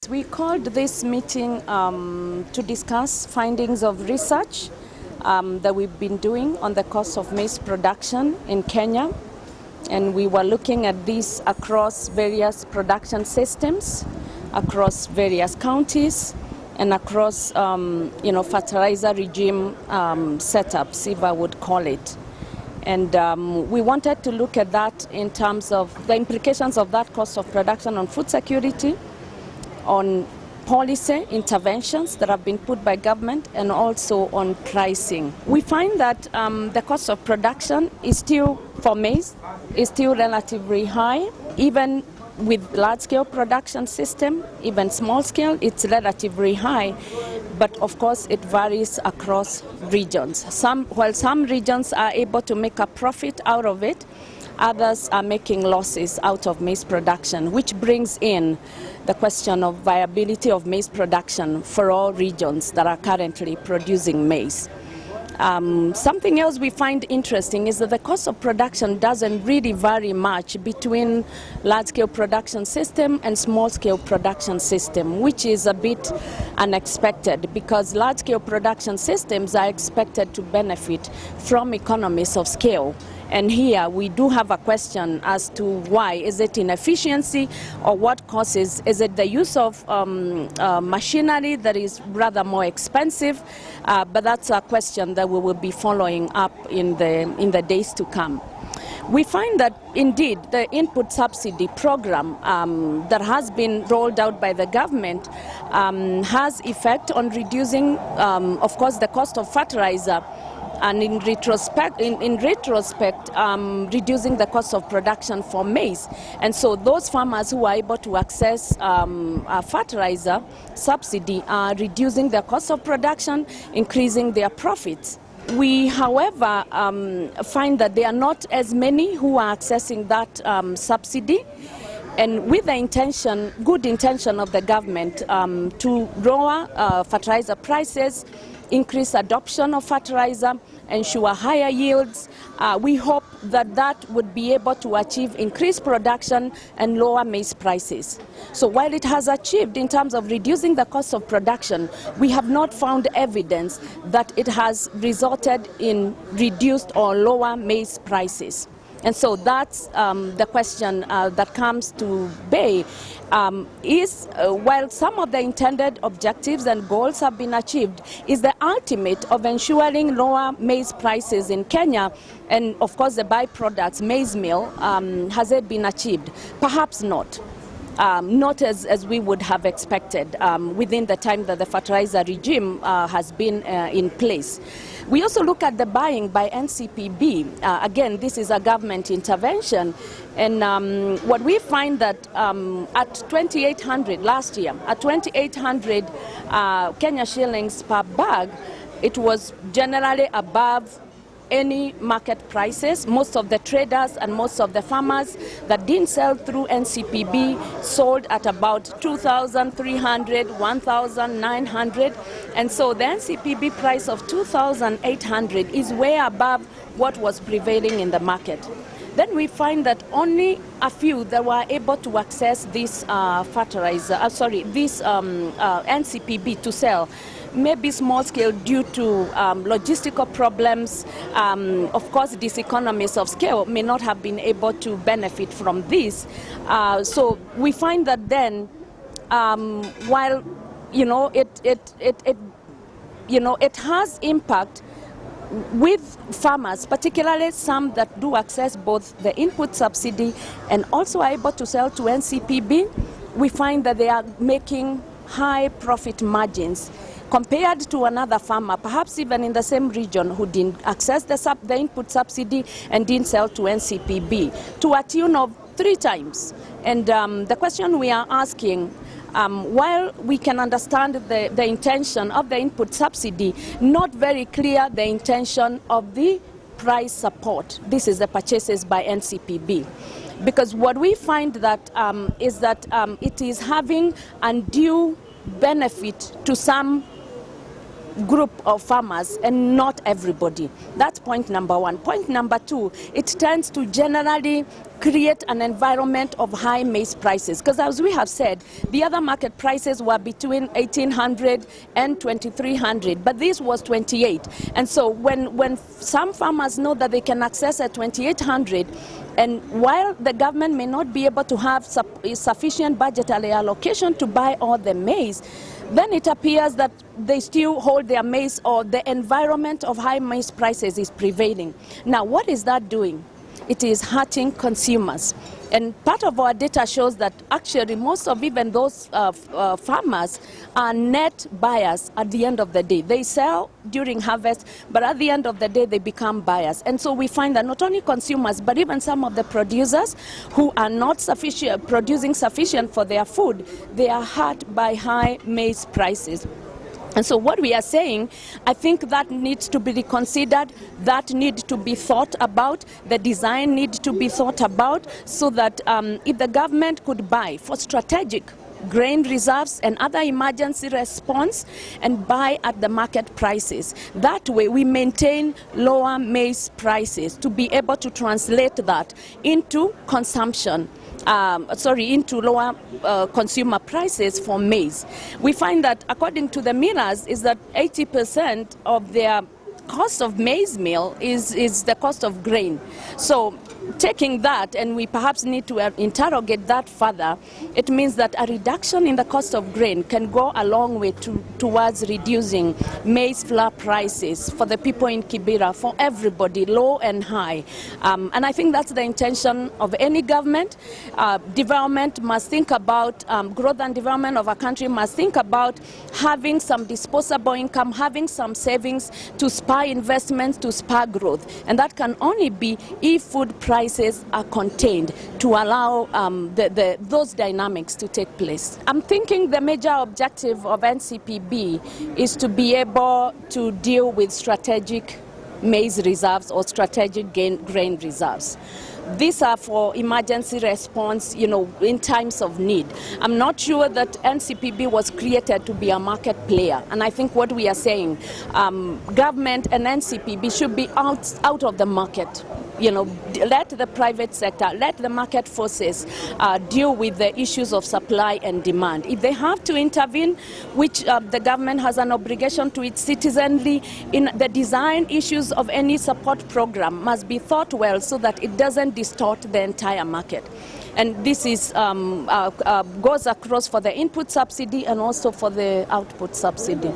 We called this meeting to discuss findings of research that we've been doing on the cost of maize production in Kenya. And we were looking at this across various production systems, across various counties, and across fertilizer regime setups, if I would call it. And we wanted to look at that in terms of the implications of that cost of production on food security, on policy interventions that have been put by government, and also on pricing. We find that the cost of production is still, for maize, is still relatively high. Even with large-scale production system, even small-scale, it's relatively high. But of course, it varies across regions. While some regions are able to make a profit out of it, others are making losses out of maize production, which brings in the question of viability of maize production for all regions that are currently producing maize. Something else we find interesting is that the cost of production doesn't really vary much between large-scale production system and small-scale production system, which is a bit unexpected because large-scale production systems are expected to benefit from economies of scale. And here we do have a question as to why. Is it inefficiency, or what causes? Is it the use of machinery that is rather more expensive? But that's a question that we will be following up in the days to come. We find that indeed the input subsidy program that has been rolled out by the government has effect on reducing, of course, the cost of fertilizer, and in retrospect, reducing the cost of production for maize. And so those farmers who are able to access a fertilizer subsidy are reducing their cost of production, increasing their profits. We, however, find that there are not as many who are accessing that subsidy. And with the good intention of the government to lower fertilizer prices, increase adoption of fertilizer, ensure higher yields, we hope that that would be able to achieve increased production and lower maize prices. So while it has achieved in terms of reducing the cost of production, we have not found evidence that it has resulted in reduced or lower maize prices. And so that's the question that comes to bear is, while some of the intended objectives and goals have been achieved, is the ultimate of ensuring lower maize prices in Kenya, and of course the byproducts, maize meal, has it been achieved? Perhaps not. Not as we would have expected within the time that the fertilizer regime has been in place. We also look at the buying by NCPB. Again, this is a government intervention. And what we find that at 2,800 last year, at 2,800 Kenya shillings per bag, it was generally above any market prices. Most of the traders and most of the farmers that didn't sell through NCPB sold at about 2,300, 1,900. And so the NCPB price of 2,800 is way above what was prevailing in the market. Then we find that only a few that were able to access this this NCPB to sell, maybe small scale due to logistical problems. Of course, these economies of scale may not have been able to benefit from this. So we find that then, while it has impact with farmers, particularly some that do access both the input subsidy and also are able to sell to NCPB, we find that they are making high profit margins compared to another farmer, perhaps even in the same region, who didn't access the input subsidy and didn't sell to NCPB, to a tune of 3 times. And the question we are asking, while we can understand the intention of the input subsidy, not very clear the intention of the price support. This is the purchases by NCPB. Because what we find that is that it is having undue benefit to some group of farmers and not everybody. That's point number one. Point number two, it tends to generally create an environment of high maize prices, because as we have said, the other market prices were between 1,800 and 2,300, but this was 28. And so when some farmers know that they can access at 2,800, and while the government may not be able to have sufficient budgetary allocation to buy all the maize, then it appears that they still hold their maize, or the environment of high maize prices is prevailing. Now, what is that doing? It is hurting consumers. And part of our data shows that actually most of even those farmers are net buyers at the end of the day. They sell during harvest, but at the end of the day they become buyers. And so we find that not only consumers, but even some of the producers who are not producing sufficient for their food, they are hurt by high maize prices. And so what we are saying, I think that needs to be reconsidered, that needs to be thought about, the design needs to be thought about, so that if the government could buy for strategic grain reserves and other emergency response and buy at the market prices. That way we maintain lower maize prices to be able to translate that into consumption. Into lower consumer prices for maize. We find that according to the mirrors is that 80% of their cost of maize meal is the cost of grain. So taking that, and we perhaps need to interrogate that further, it means that a reduction in the cost of grain can go a long way towards reducing maize flour prices for the people in Kibera, for everybody, low and high. And I think that's the intention of any government. Development must think about, growth and development of a country must think about having some disposable income, having some savings to spur investments, to spur growth. And that can only be if food prices are contained to allow those dynamics to take place. I'm thinking the major objective of NCPB is to be able to deal with strategic maize reserves or strategic grain reserves. These are for emergency response, in times of need. I'm not sure that NCPB was created to be a market player. And I think what we are saying, government and NCPB should be out of the market. Let the private sector, let the market forces deal with the issues of supply and demand. If they have to intervene, which the government has an obligation to its citizenry, in the design issues of any support program must be thought well so that it doesn't distort the entire market. And this is goes across for the input subsidy and also for the output subsidy.